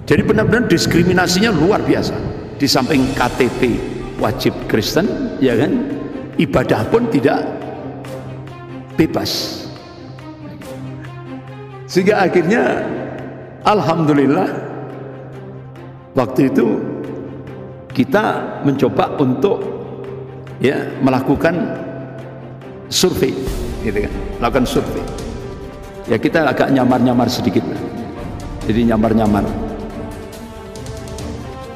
Jadi benar-benar diskriminasinya luar biasa. Di samping KTP wajib Kristen, ya kan, ibadah pun tidak bebas. Sehingga akhirnya alhamdulillah waktu itu kita mencoba untuk melakukan survei, gitu kan, melakukan survei. Ya kita agak nyamar-nyamar sedikit, jadi nyamar-nyamar.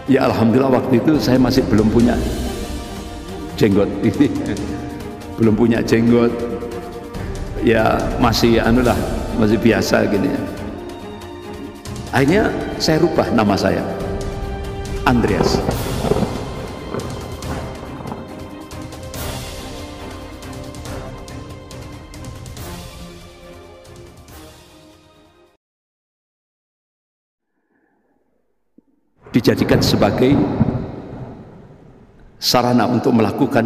Ya alhamdulillah waktu itu saya masih belum punya jenggot, belum punya jenggot. Ya masih masih biasa gini ya. Akhirnya saya rubah nama saya, Andreas. Dijadikan sebagai sarana untuk melakukan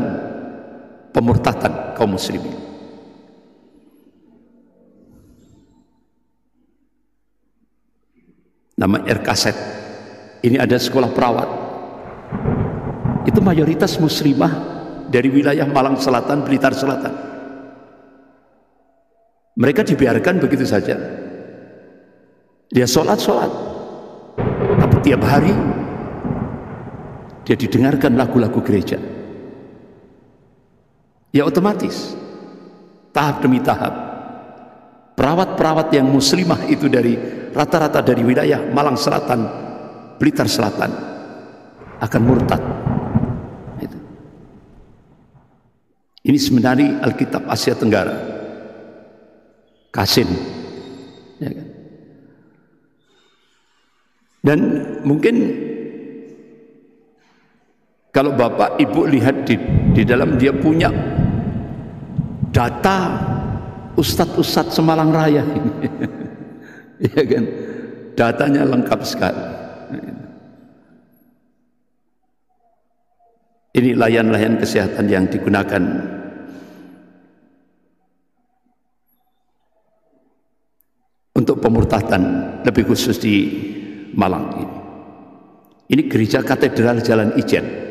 pemurtadan kaum muslimin. Nama RKZ. Ini ada sekolah perawat. Itu mayoritas muslimah dari wilayah Malang Selatan, Blitar Selatan. Mereka dibiarkan begitu saja. Dia sholat, tapi tiap hari dia didengarkan lagu-lagu gereja. Ya otomatis, tahap demi tahap, perawat-perawat yang muslimah itu dari rata-rata dari wilayah Malang Selatan, Blitar Selatan akan murtad. Ini sebenarnya Alkitab Asia Tenggara, Kasin, ya kan? Dan mungkin kalau Bapak Ibu lihat di dalam, dia punya data ustadz-ustadz Semalang Raya ini. Ya kan, datanya lengkap sekali. Ini layan-layan kesehatan yang digunakan untuk pemurtadan, lebih khusus di Malang ini. Ini gereja katedral Jalan Ijen.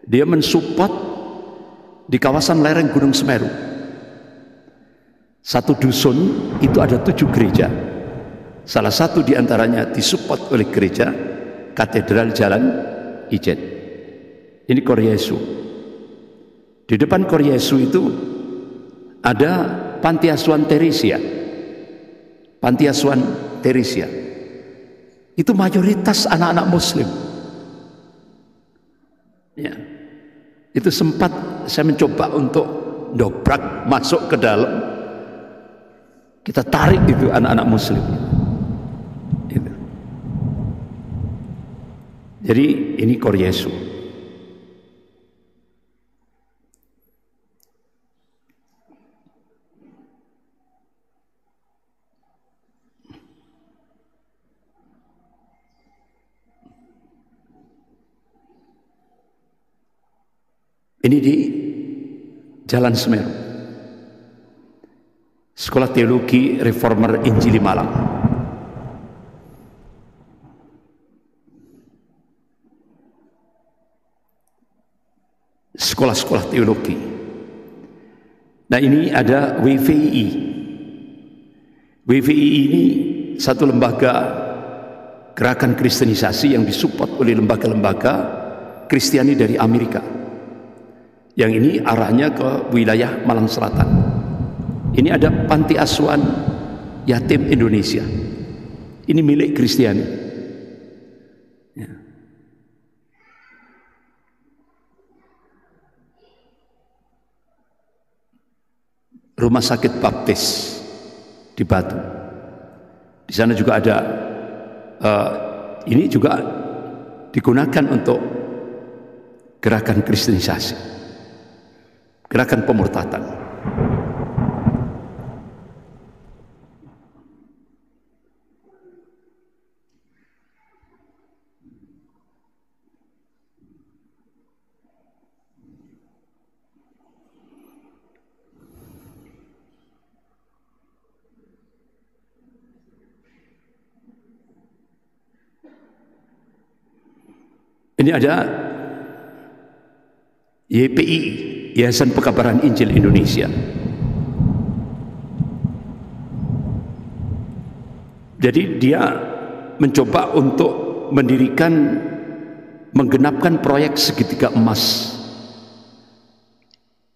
Dia mensupport di kawasan lereng Gunung Semeru. Satu dusun itu ada 7 gereja. Salah satu diantaranya disupport oleh gereja katedral Jalan Ijen. Ini Korea Yesu. Di depan Korea Yesu itu ada Panti Asuhan Teresia. Panti Asuhan Teresia itu mayoritas anak-anak muslim. Ya. Itu sempat saya mencoba untuk dobrak masuk ke dalam, kita tarik itu anak-anak muslim. Itu. Jadi ini Korea Yesu. Ini di Jalan Semeru, Sekolah Teologi Reformer Injili Malang. Sekolah-sekolah teologi. Nah ini ada WVI. WVI ini satu lembaga gerakan kristenisasi yang disupport oleh lembaga-lembaga Kristiani dari Amerika. Yang ini arahnya ke wilayah Malang Selatan. Ini ada Panti Asuhan Yatim Indonesia. Ini milik Kristiani. Ya. Rumah Sakit Baptis di Batu. Di sana juga ada. Ini juga digunakan untuk gerakan kristenisasi, gerakan pemurtadan. Ini ada YPI, Yayasan Pekabaran Injil Indonesia. Jadi dia mencoba untuk menggenapkan proyek segitiga emas,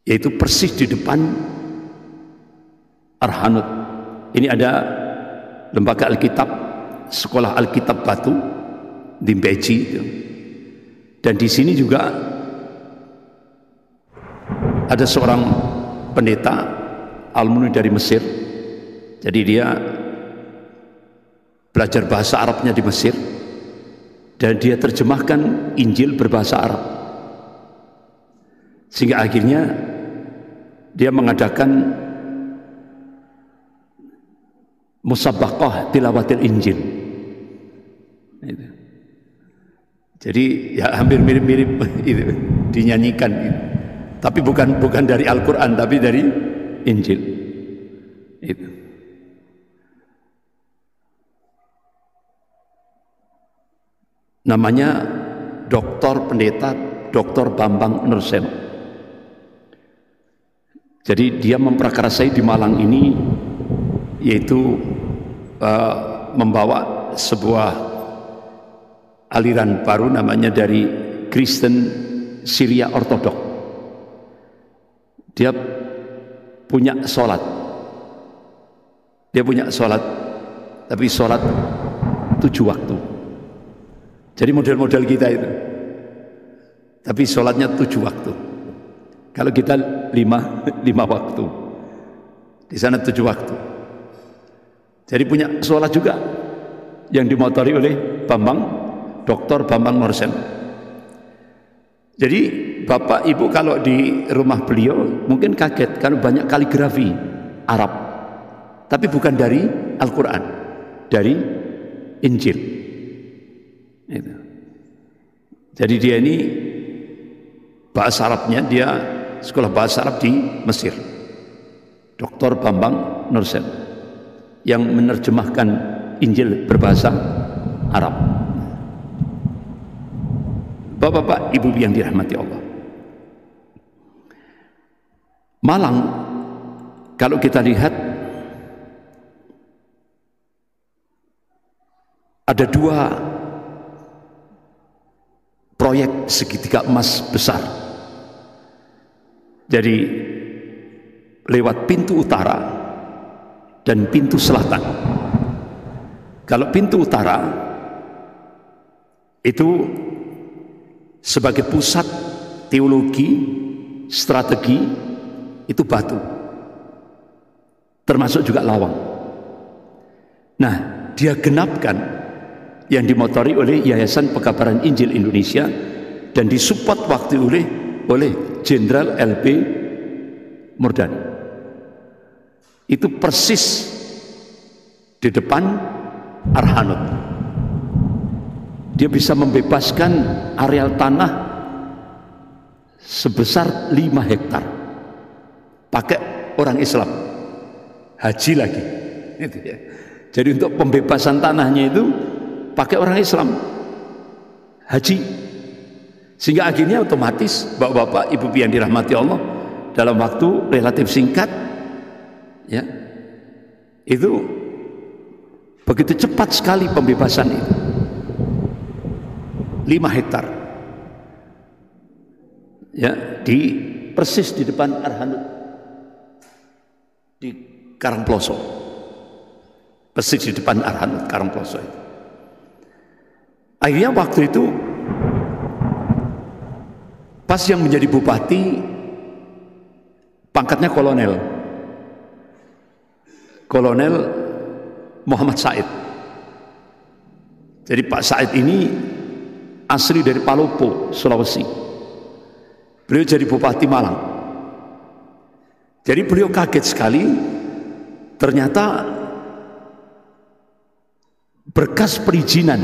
yaitu persis di depan Arhanud. Ini ada lembaga Alkitab, sekolah Alkitab Batu di Beji itu. Dan di sini juga ada seorang pendeta alumni dari Mesir. Jadi dia belajar bahasa Arabnya di Mesir dan dia terjemahkan Injil berbahasa Arab, sehingga akhirnya dia mengadakan musabaqah tilawatil Injil. Jadi ya hampir mirip-mirip itu, dinyanyikan gitu. Tapi bukan dari Al-Quran, tapi dari Injil itu. Namanya Pendeta Dr. Bambang Nurseno. Jadi dia memprakarsai di Malang ini, yaitu membawa sebuah aliran baru namanya dari Kristen Syria Ortodok. Dia punya sholat, tapi sholat 7 waktu. Jadi model-model kita itu, tapi sholatnya 7 waktu. Kalau kita 5 waktu, di sana 7 waktu. Jadi punya sholat juga yang dimotori oleh Dr. Bambang Nurseno. Jadi Bapak Ibu kalau di rumah beliau mungkin kaget karena banyak kaligrafi Arab, tapi bukan dari Al-Quran, dari Injil. Itu. Jadi dia ini bahasa Arabnya, dia sekolah bahasa Arab di Mesir. Dr. Bambang Nurseno yang menerjemahkan Injil berbahasa Arab. Bapak-bapak, Ibu yang dirahmati Allah, Malang kalau kita lihat ada 2 proyek segitiga emas besar. Jadi lewat pintu utara dan pintu selatan. Kalau pintu utara itu sebagai pusat teologi, strategi, itu Batu, termasuk juga Lawang. Nah, dia genapkan yang dimotori oleh Yayasan Pekabaran Injil Indonesia dan disupport waktu oleh Jenderal LB Murdani. Itu persis di depan Arhanud. Dia bisa membebaskan areal tanah sebesar 5 hektar pakai orang Islam, haji lagi itu ya. Jadi untuk pembebasan tanahnya itu pakai orang Islam, haji, sehingga akhirnya otomatis bapak-bapak, ibu yang dirahmati Allah, dalam waktu relatif singkat ya, itu begitu cepat sekali pembebasan itu. 5 hektar ya, persis di depan Arhanud di Karangploso, persis di depan Arhanud Karangploso itu. Akhirnya waktu itu pas yang menjadi bupati pangkatnya kolonel Muhammad Said. Jadi Pak Said ini asli dari Palopo, Sulawesi. Beliau jadi bupati Malang. Jadi beliau kaget sekali, ternyata berkas perizinan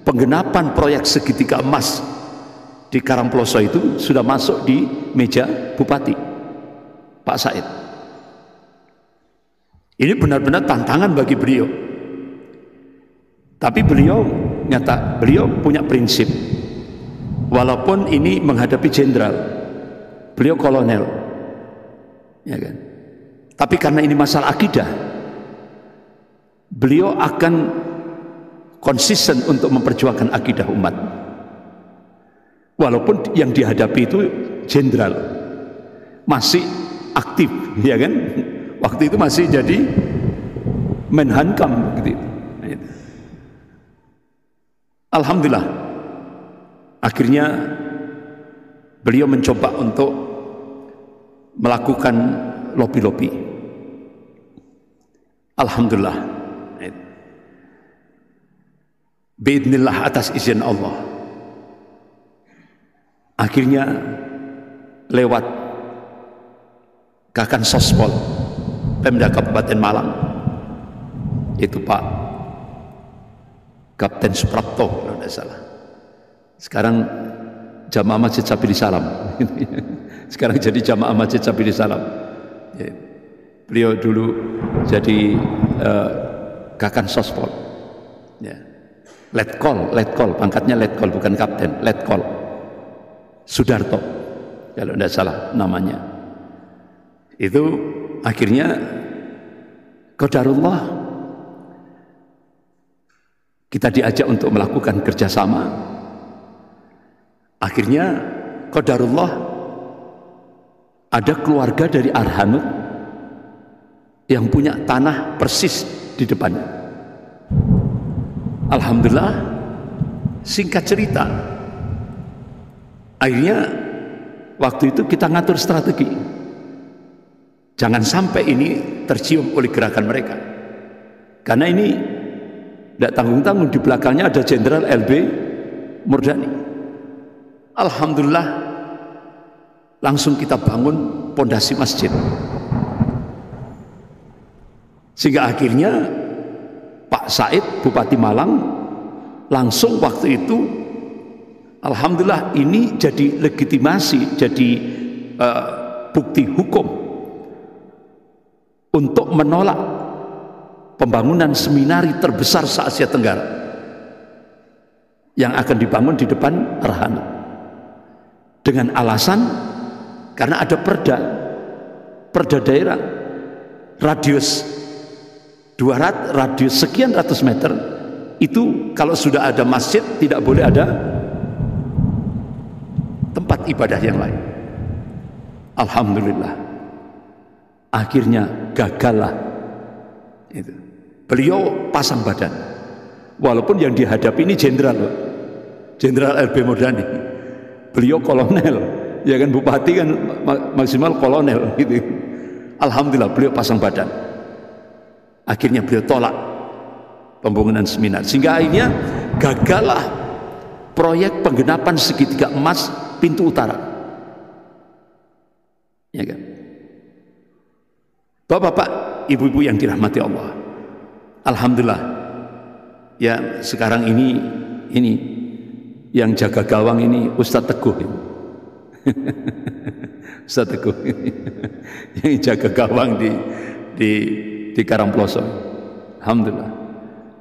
penggenapan proyek segitiga emas di Karangploso itu sudah masuk di meja bupati Pak Said. Ini benar-benar tantangan bagi beliau. Tapi beliau punya prinsip. Walaupun ini menghadapi jenderal, beliau kolonel, ya kan? Tapi karena ini masalah akidah, beliau akan konsisten untuk memperjuangkan akidah umat. Walaupun yang dihadapi itu jenderal, masih aktif, ya kan? Waktu itu masih jadi Menhankam gitu. Alhamdulillah, akhirnya beliau mencoba untuk melakukan lobi-lobi. Alhamdulillah, biidznillah, atas izin Allah, akhirnya lewat Kakan Sospol Pemda Kabupaten Malang, itu Pak Kapten Suprapto kalau tidak salah, sekarang Jamaah Masjid Sabilis Salam. Sekarang jadi Jamaah Masjid Sabilis Salam. Ya. Beliau dulu jadi Kakan Sospol, ya. Letkol, pangkatnya Letkol, bukan Kapten, Letkol Sudarto kalau tidak salah namanya. Itu akhirnya qadarullah, kita diajak untuk melakukan kerjasama. Akhirnya qadarullah, ada keluarga dari Arhanud yang punya tanah persis di depannya. Alhamdulillah, singkat cerita, akhirnya waktu itu kita ngatur strategi, jangan sampai ini tercium oleh gerakan mereka, karena ini tidak tanggung-tanggung, di belakangnya ada Jenderal LB Murdani. Alhamdulillah, langsung kita bangun pondasi masjid, sehingga akhirnya Pak Said, Bupati Malang, langsung waktu itu, alhamdulillah, ini jadi legitimasi, jadi bukti hukum untuk menolak pembangunan seminari terbesar se-Asia Tenggara yang akan dibangun di depan Arhanud, dengan alasan karena ada perda daerah radius sekian ratus meter itu, kalau sudah ada masjid tidak boleh ada tempat ibadah yang lain. Alhamdulillah, akhirnya gagallah itu. Beliau pasang badan, walaupun yang dihadapi ini jenderal LB Murdani, beliau kolonel, ya kan, bupati kan maksimal kolonel gitu. Alhamdulillah, beliau pasang badan. Akhirnya beliau tolak pembangunan seminar, sehingga akhirnya gagallah proyek penggenapan segitiga emas pintu utara, ya kan. Bapak-bapak, ibu-ibu yang dirahmati Allah, alhamdulillah, ya sekarang ini yang jaga gawang ini Ustadz Teguh. Ustadz Teguh yang jaga gawang di Karangploso. Alhamdulillah.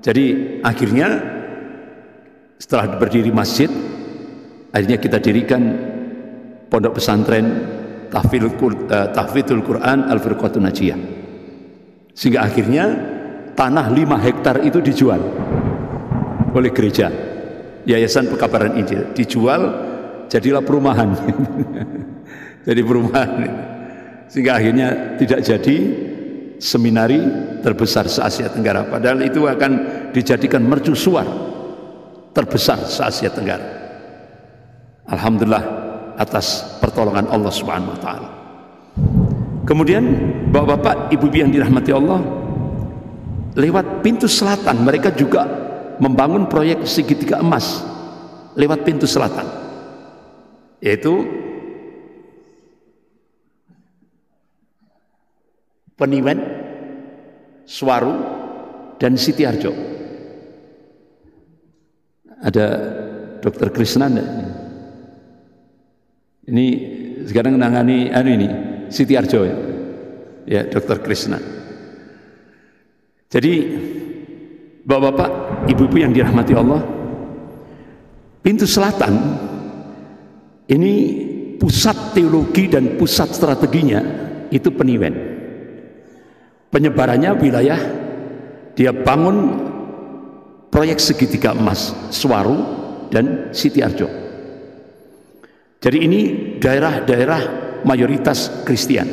Jadi akhirnya setelah berdiri masjid, akhirnya kita dirikan pondok pesantren Tahfidzul Quran Al-Firqatun Najiyah, sehingga akhirnya tanah 5 hektar itu dijual oleh gereja Yayasan Pekabaran Injil, dijual, jadilah perumahan. Jadi perumahan, sehingga akhirnya tidak jadi seminari terbesar se-Asia Tenggara, padahal itu akan dijadikan mercusuar terbesar se-Asia Tenggara. Alhamdulillah, atas pertolongan Allah Subhanahu wa taala. Kemudian Bapak-bapak, Ibu-ibu yang dirahmati Allah, lewat pintu selatan mereka juga membangun proyek segitiga emas lewat pintu selatan, yaitu Peniwen, Swaru, dan Sitiarjo. Ada Dr. Krisna ini sekarang menangani ini Sitiarjo, ya Dr. Krisna. Jadi Bapak-bapak, Ibu-ibu yang dirahmati Allah, pintu selatan Ini pusat teologi dan pusat strateginya itu Peniwen. Penyebarannya wilayah, dia bangun proyek segitiga emas Swaru dan Sitiarjo. Jadi ini daerah-daerah mayoritas Kristen.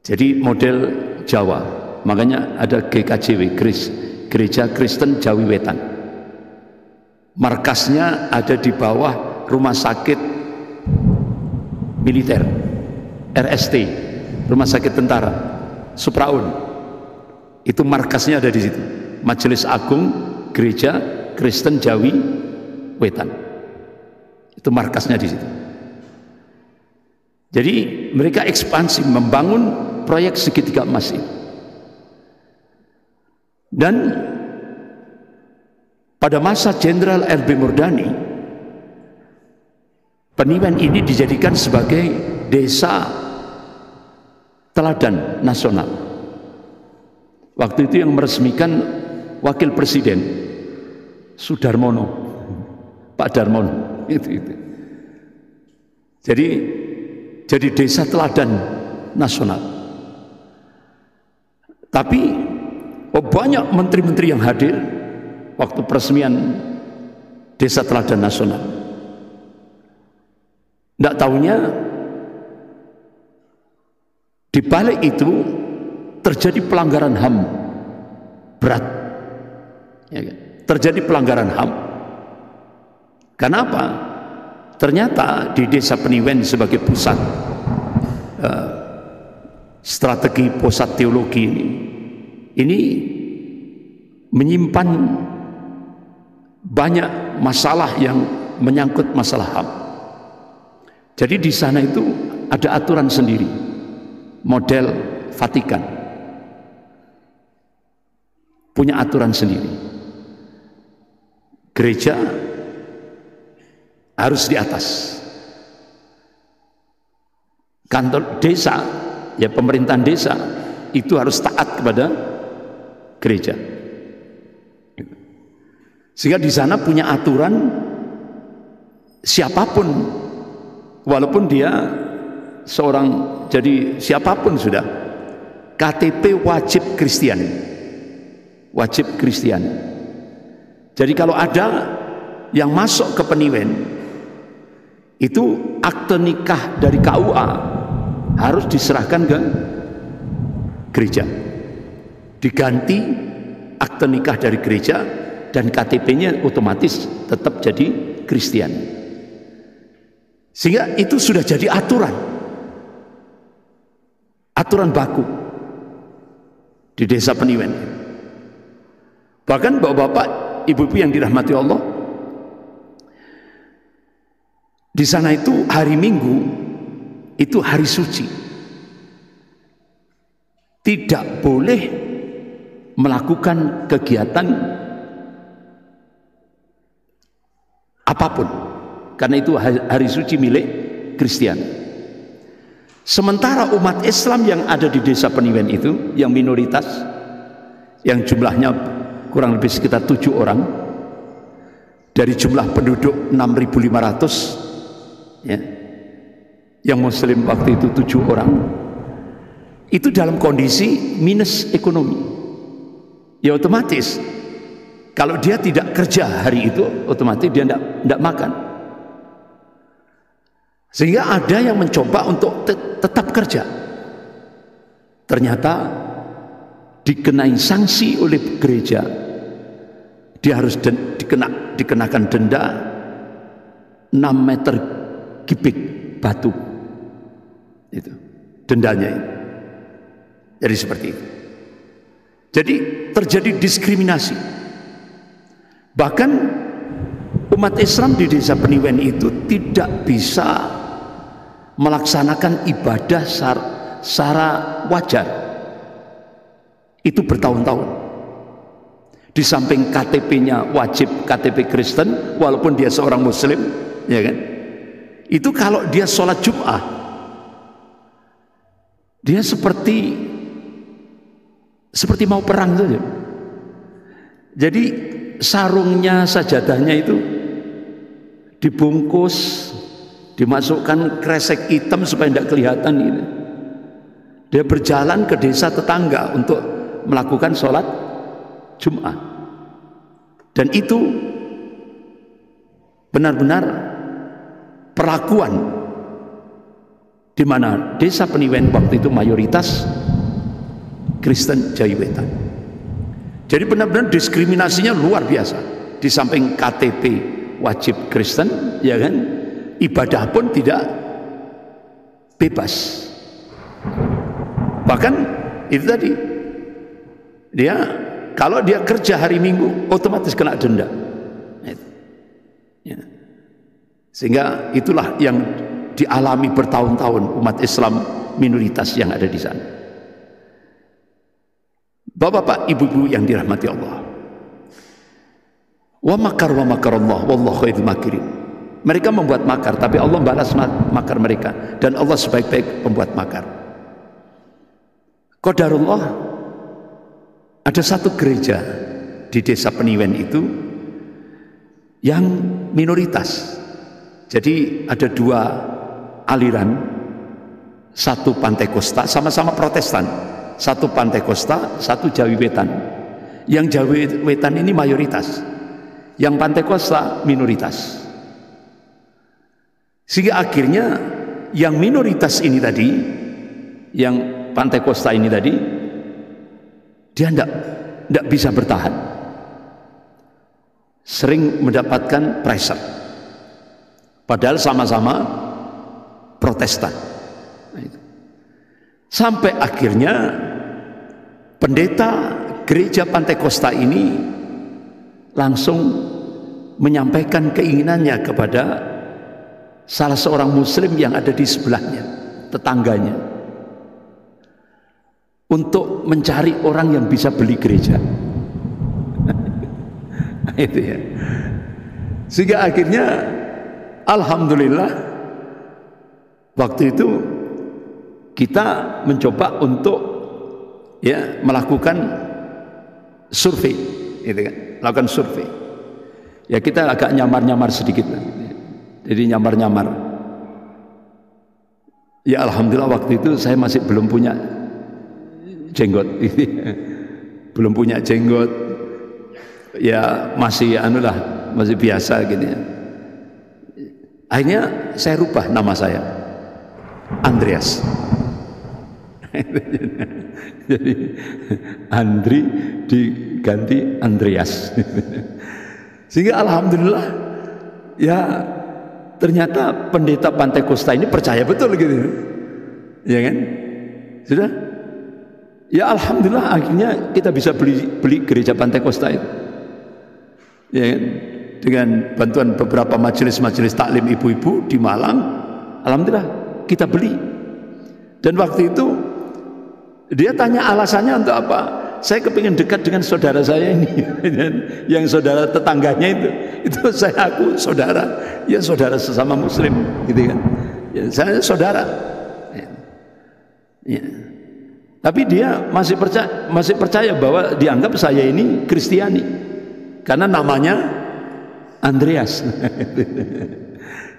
Jadi model Jawa, makanya ada GKJW, Gereja Kristen Jawi Wetan. Markasnya ada di bawah rumah sakit militer, RST, rumah sakit tentara, Supraun. Itu markasnya ada di situ. Majelis Agung Gereja Kristen Jawi Wetan. Itu markasnya di situ. Jadi mereka ekspansi membangun proyek segitiga emas ini. Dan pada masa Jenderal R.B. Murdani, Peniwen ini dijadikan sebagai desa teladan nasional. Waktu itu yang meresmikan Wakil Presiden Sudarmono, Pak Darmono, itu. Jadi desa teladan nasional. Tapi banyak menteri-menteri yang hadir waktu peresmian desa teladan nasional. Tidak tahunya di balik itu terjadi pelanggaran HAM berat, ya kan? Terjadi pelanggaran HAM. Kenapa? Ternyata di desa Peniwen sebagai pusat strategi pusat teologi ini menyimpan banyak masalah yang menyangkut masalah HAM. Jadi di sana itu ada aturan sendiri, model Vatikan punya aturan sendiri. Gereja harus di atas, kantor desa, ya pemerintahan desa itu harus taat kepada gereja. Sehingga di sana punya aturan, siapapun walaupun dia seorang, jadi siapapun sudah, KTP wajib Kristen, wajib Kristen. Jadi kalau ada yang masuk ke Peniwen, itu akte nikah dari KUA harus diserahkan ke gereja, diganti akte nikah dari gereja, dan KTP-nya otomatis tetap jadi Kristen. Sehingga itu sudah jadi aturan baku di desa Peniwen. Bahkan bapak-bapak, ibu-ibu yang dirahmati Allah, di sana itu hari Minggu itu hari suci, tidak boleh melakukan kegiatan apapun, karena itu hari suci milik Kristen. Sementara umat Islam yang ada di desa Peniwen itu, yang minoritas, yang jumlahnya kurang lebih sekitar 7 orang dari jumlah penduduk 6.500, ya, yang Muslim waktu itu 7 orang, itu dalam kondisi minus ekonomi. Ya otomatis kalau dia tidak kerja hari itu, otomatis dia tidak makan. Sehingga ada yang mencoba untuk tetap kerja, ternyata dikenai sanksi oleh gereja. Dia harus dikenakan denda 6 meter kubik batu, itu dendanya itu. Jadi seperti itu. Jadi terjadi diskriminasi. Bahkan umat Islam di desa Peniwen itu tidak bisa melaksanakan ibadah secara wajar. Itu bertahun-tahun. Di samping KTP-nya wajib KTP Kristen, walaupun dia seorang Muslim, ya kan? Itu kalau dia sholat Jum'ah, dia seperti mau perang saja. Jadi sarungnya, sajadahnya itu dibungkus, dimasukkan kresek hitam supaya tidak kelihatan gitu. Dia berjalan ke desa tetangga untuk melakukan sholat Jumat. Dan itu benar-benar perlakuan di mana desa Peniwen waktu itu mayoritas Kristen Jawi Wetan. Jadi benar-benar diskriminasinya luar biasa. Di samping KTP wajib Kristen, ya kan, ibadah pun tidak bebas. Bahkan itu tadi, dia kalau dia kerja hari Minggu otomatis kena denda. Ya. Sehingga itulah yang dialami bertahun-tahun umat Islam minoritas yang ada di sana. Bapak-bapak, ibu-ibu yang dirahmati Allah. Wa makarallah wallahu khairul makirin. Mereka membuat makar, tapi Allah balas makar mereka, dan Allah sebaik-baik pembuat makar. Qadarullah, ada satu gereja di desa Peniwen itu yang minoritas. Jadi ada dua aliran, satu Pantekosta, sama-sama Protestan. Satu Pantekosta, satu Jawi Wetan. Yang Jawi Wetan ini mayoritas, yang Pantekosta minoritas. Sehingga akhirnya yang minoritas ini tadi, yang Pantekosta ini tadi, dia tidak bisa bertahan, sering mendapatkan pressure, padahal sama-sama Protestan. Sampai akhirnya pendeta gereja Pantekosta ini langsung menyampaikan keinginannya kepada salah seorang muslim yang ada di sebelahnya, tetangganya, untuk mencari orang yang bisa beli gereja. Itu ya. Sehingga akhirnya alhamdulillah waktu itu kita mencoba untuk ya melakukan survei, gitu kan, melakukan survei. Ya kita agak nyamar-nyamar sedikit lah. Jadi nyamar-nyamar. Ya alhamdulillah waktu itu saya masih belum punya jenggot. Belum punya jenggot. Ya masih masih biasa gitu ya. Akhirnya saya rubah nama saya, Andreas. Jadi Andri diganti Andreas. Sehingga alhamdulillah ya ternyata pendeta Pantekosta ini percaya betul gitu, ya kan? Sudah, ya alhamdulillah akhirnya kita bisa beli gereja Pantekosta itu, ya kan? Dengan bantuan beberapa majelis-majelis taklim ibu-ibu di Malang, alhamdulillah kita beli. Dan waktu itu dia tanya alasannya untuk apa? Saya kepingin dekat dengan saudara saya ini, yang saudara tetangganya itu saya aku saudara, ya saudara sesama muslim, gitu kan? Ya, saya saudara. Ya. Tapi dia masih percaya bahwa dianggap saya ini Kristiani, karena namanya Andreas.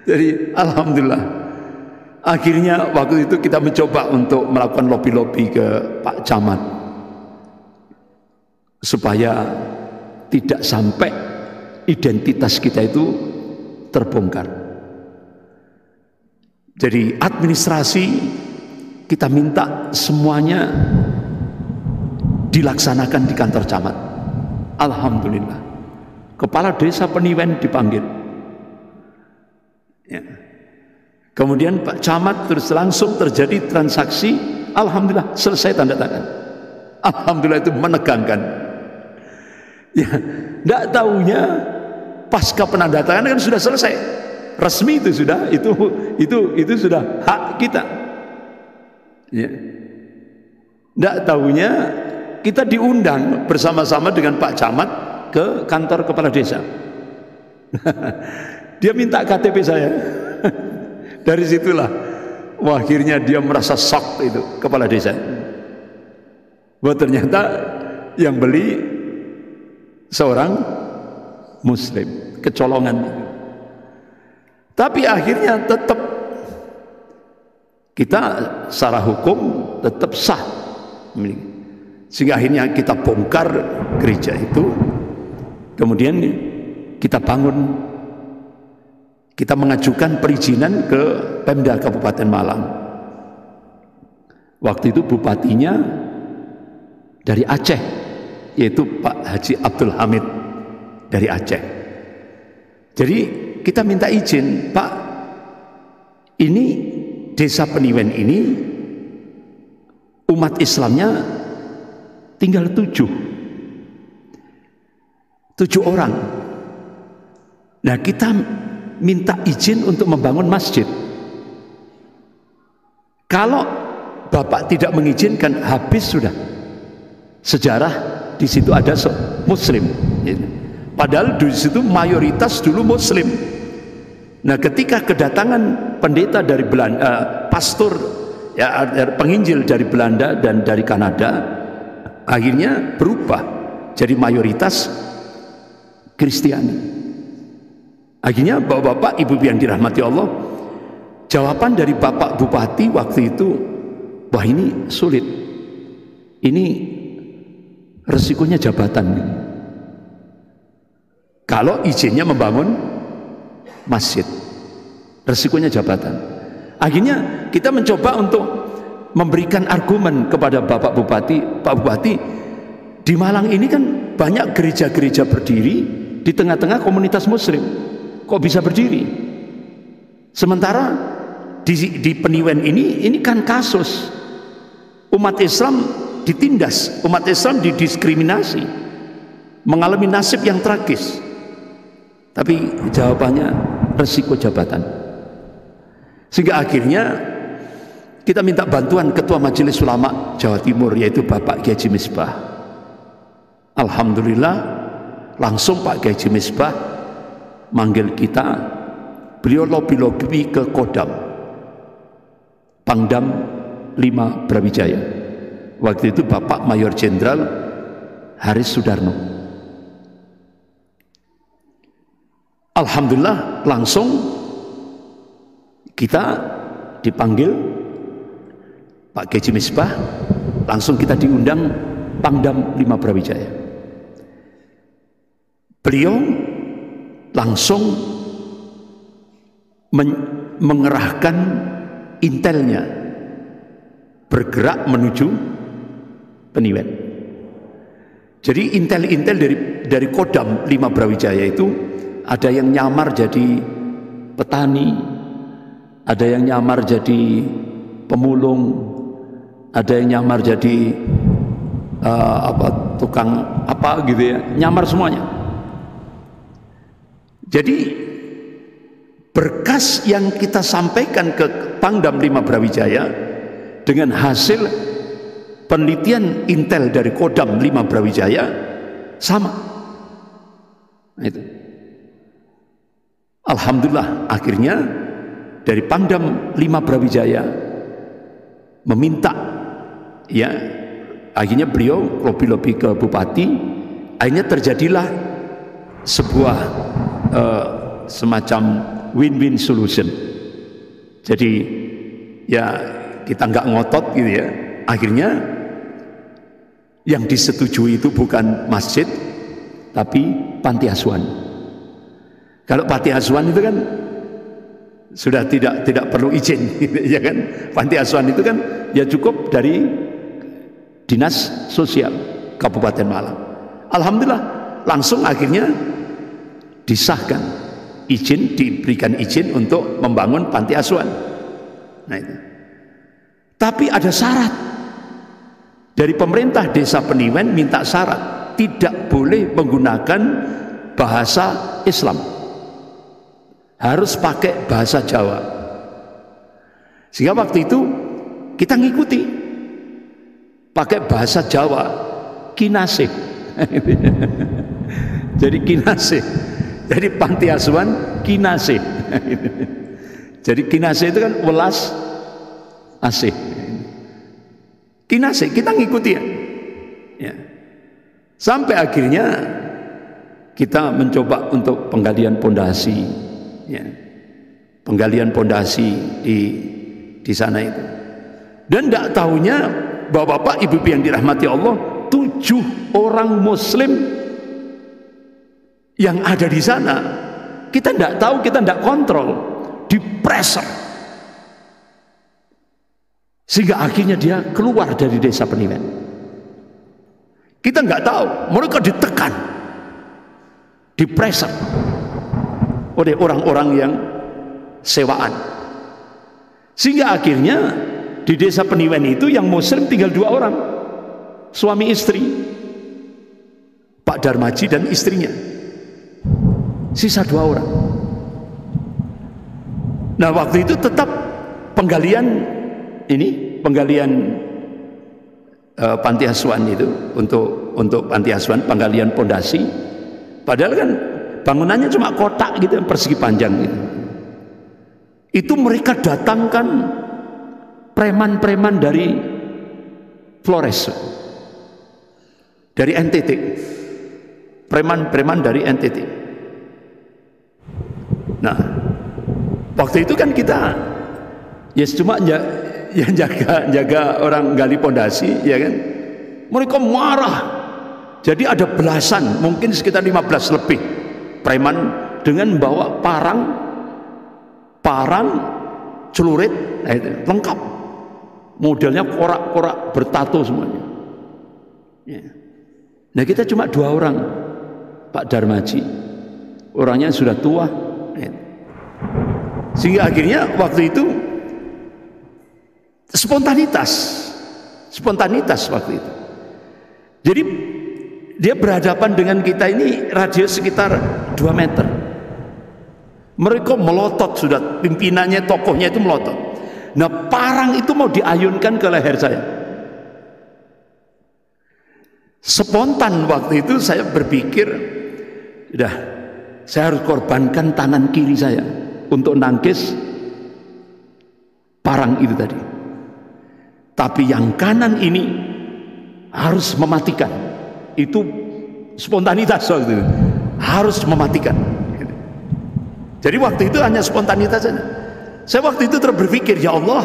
Jadi alhamdulillah. Akhirnya waktu itu kita mencoba untuk melakukan lobby-lobby ke Pak Camat supaya tidak sampai identitas kita itu terbongkar. Jadi administrasi kita minta semuanya dilaksanakan di kantor camat. Alhamdulillah. Kepala desa Peniwen dipanggil. Ya. Kemudian Pak Camat terus langsung terjadi transaksi, alhamdulillah selesai tanda tangan. Alhamdulillah, itu menegangkan. Ya, tidak tahunya pasca penandatanganan kan sudah selesai, resmi itu sudah, itu sudah hak kita. Ya, tidak tahunya kita diundang bersama-sama dengan Pak Camat ke kantor kepala desa. Dia minta KTP saya. Dari situlah akhirnya dia merasa shock, itu kepala desa. Bahwa ternyata yang beli seorang muslim, kecolongan. Tapi akhirnya tetap kita secara hukum tetap sah. Sehingga akhirnya kita bongkar gereja itu, kemudian kita bangun, kita mengajukan perizinan ke Pemda Kabupaten Malang. Waktu itu bupatinya dari Aceh, yaitu Pak Haji Abdul Hamid dari Aceh. Jadi kita minta izin, Pak, ini Desa Peniwen ini umat Islamnya tinggal 7 orang. Nah, kita minta izin untuk membangun masjid. Kalau Bapak tidak mengizinkan, habis sudah. Sejarah di situ ada Muslim. Padahal di situ mayoritas dulu Muslim. Nah, ketika kedatangan pendeta dari Belanda, pastor, ya, penginjil dari Belanda dan dari Kanada, akhirnya berubah jadi mayoritas Kristiani. Akhirnya bapak-bapak, ibu-ibu yang dirahmati Allah, jawaban dari Bapak Bupati waktu itu, wah ini sulit, ini resikonya jabatan. Kalau izinnya membangun masjid, resikonya jabatan. Akhirnya kita mencoba untuk memberikan argumen kepada Bapak Bupati, Pak Bupati, di Malang ini kan banyak gereja-gereja berdiri di tengah-tengah komunitas Muslim, kok bisa berdiri? Sementara di Peniwen ini kan kasus umat Islam ditindas, umat Islam didiskriminasi, mengalami nasib yang tragis. Tapi jawabannya resiko jabatan. Sehingga akhirnya kita minta bantuan Ketua Majelis Ulama Jawa Timur, yaitu Bapak Kiai Haji Misbah. Alhamdulillah langsung Pak Kiai Haji Misbah manggil kita, beliau lobby ke Kodam Pangdam 5 Brawijaya. Waktu itu Bapak Mayor Jenderal Haris Sudarno. Alhamdulillah langsung kita dipanggil Pak Kiai Haji Misbah, langsung kita diundang Pangdam 5 Brawijaya. Beliau langsung mengerahkan intelnya bergerak menuju Peniwen. Jadi intel-intel dari Kodam 5 Brawijaya itu ada yang nyamar jadi petani, ada yang nyamar jadi pemulung, ada yang nyamar jadi tukang apa gitu ya, nyamar semuanya. Jadi berkas yang kita sampaikan ke Pangdam 5 Brawijaya dengan hasil penelitian intel dari Kodam 5 Brawijaya sama. Nah, itu. Alhamdulillah akhirnya dari Pangdam 5 Brawijaya meminta, ya, akhirnya beliau lobby ke bupati, akhirnya terjadilah sebuah semacam win-win solution. Jadi ya kita nggak ngotot gitu ya, akhirnya yang disetujui itu bukan masjid tapi panti asuhan. Kalau panti asuhan itu kan sudah tidak perlu izin, ya kan? Panti asuhan itu kan ya cukup dari Dinas Sosial Kabupaten Malang. Alhamdulillah langsung akhirnya disahkan izin, diberikan izin untuk membangun panti asuhan. Nah itu. Tapi ada syarat dari pemerintah Desa Peniwen, minta syarat tidak boleh menggunakan bahasa Islam. Harus pakai bahasa Jawa. Sehingga waktu itu kita ngikuti, pakai bahasa Jawa, kinasih. Jadi kinasih, jadi panti asuhan kinasih. Jadi kinasih itu kan welas asih. Kinasih kita ngikuti ya. Sampai akhirnya kita mencoba untuk penggalian pondasi. Ya. penggalian pondasi di sana itu. Dan tidak tahunya bapak-bapak ibu-ibu yang dirahmati Allah, 7 orang muslim yang ada di sana, kita tidak tahu, kita tidak kontrol, di pressure, sehingga akhirnya dia keluar dari desa Peniwen. Kita nggak tahu, mereka ditekan, di pressure oleh orang-orang yang sewaan, sehingga akhirnya di desa Peniwen itu yang muslim tinggal 2 orang, suami istri, Pak Darmaji dan istrinya, sisa 2 orang. Nah, waktu itu tetap penggalian panti asuhan itu, untuk panti asuhan, penggalian pondasi, padahal kan bangunannya cuma kotak gitu, persegi panjang gitu. Itu mereka datangkan preman-preman dari Flores, dari NTT, preman-preman dari NTT. Nah, waktu itu kan kita ya cuma jaga orang gali pondasi, ya kan. Mereka marah. Jadi ada belasan, mungkin sekitar 15 lebih preman dengan bawa parang, celurit, lengkap. Modelnya korak-korak bertato semuanya. Ya. Nah, kita cuma 2 orang, Pak Darmaji, orangnya sudah tua, sehingga akhirnya waktu itu spontanitas waktu itu. Jadi dia berhadapan dengan kita ini radius sekitar 2 meter. Mereka melotot, sudah pimpinannya, tokohnya itu melotot. Nah, parang itu mau diayunkan ke leher saya. Spontan waktu itu saya berpikir, saya harus korbankan tangan kiri saya untuk nangkis parang itu tadi. Tapi yang kanan ini harus mematikan. Itu spontanitas waktu itu, harus mematikan. Jadi waktu itu hanya spontanitas saja. Saya waktu itu berpikir, ya Allah,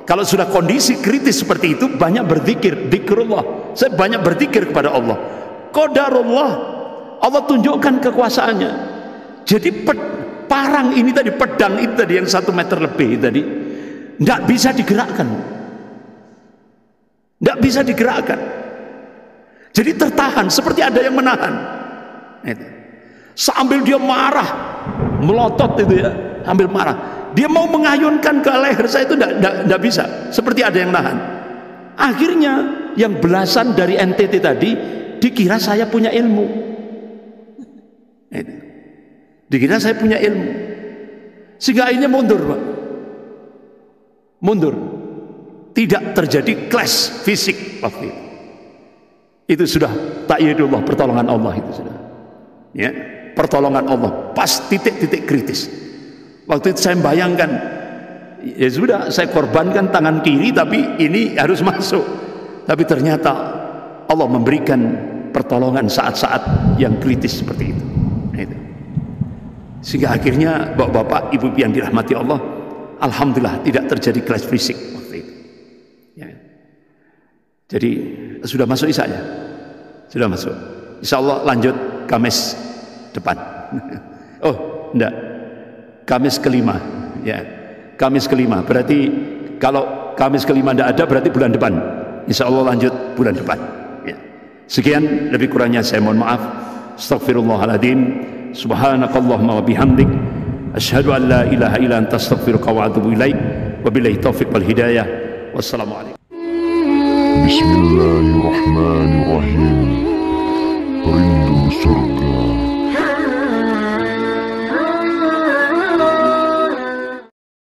kalau sudah kondisi kritis seperti itu, banyak berzikir, zikrullah. Saya banyak berzikir kepada Allah. Qadarullah, Allah tunjukkan kekuasaannya. Jadi parang ini tadi, pedang itu tadi yang 1 meter lebih tadi, tidak bisa digerakkan. Tidak bisa digerakkan. Jadi tertahan, seperti ada yang menahan. Sambil dia marah, melotot itu ya, sambil marah. Dia mau mengayunkan ke leher saya itu tidak bisa, seperti ada yang nahan. Akhirnya yang belasan dari NTT tadi dikira saya punya ilmu. Dikira saya punya ilmu, sehingga akhirnya mundur, Pak. Mundur. Tidak terjadi clash fisik waktu itu. Itu sudah ta'yidullah, pertolongan Allah itu sudah. Ya, pertolongan Allah pas titik-titik kritis. Waktu itu saya bayangkan, ya sudah, saya korbankan tangan kiri, tapi ini harus masuk. Tapi ternyata Allah memberikan pertolongan saat-saat yang kritis seperti itu. Sehingga akhirnya bapak-bapak, ibu yang dirahmati Allah, alhamdulillah tidak terjadi clash fisik waktu itu. Ya. Jadi sudah masuk Isya ya? Sudah masuk. Insya Allah lanjut Kamis depan. Oh, enggak. Kamis kelima, ya. Kamis kelima. Berarti kalau Kamis kelima tidak ada, berarti bulan depan. Insya Allah lanjut bulan depan. Ya. Sekian, lebih kurangnya saya mohon maaf. Astaghfirullahaladzim. Subhanakallahumma wa bihamdik. Asyhadu an la ilaha illa anta astaghfiruka wa atubu ilaik. Wabillahi taufiq wal hidayah. Wassalamualaikum. Bismillahirrahmanirrahim. Rindu surga.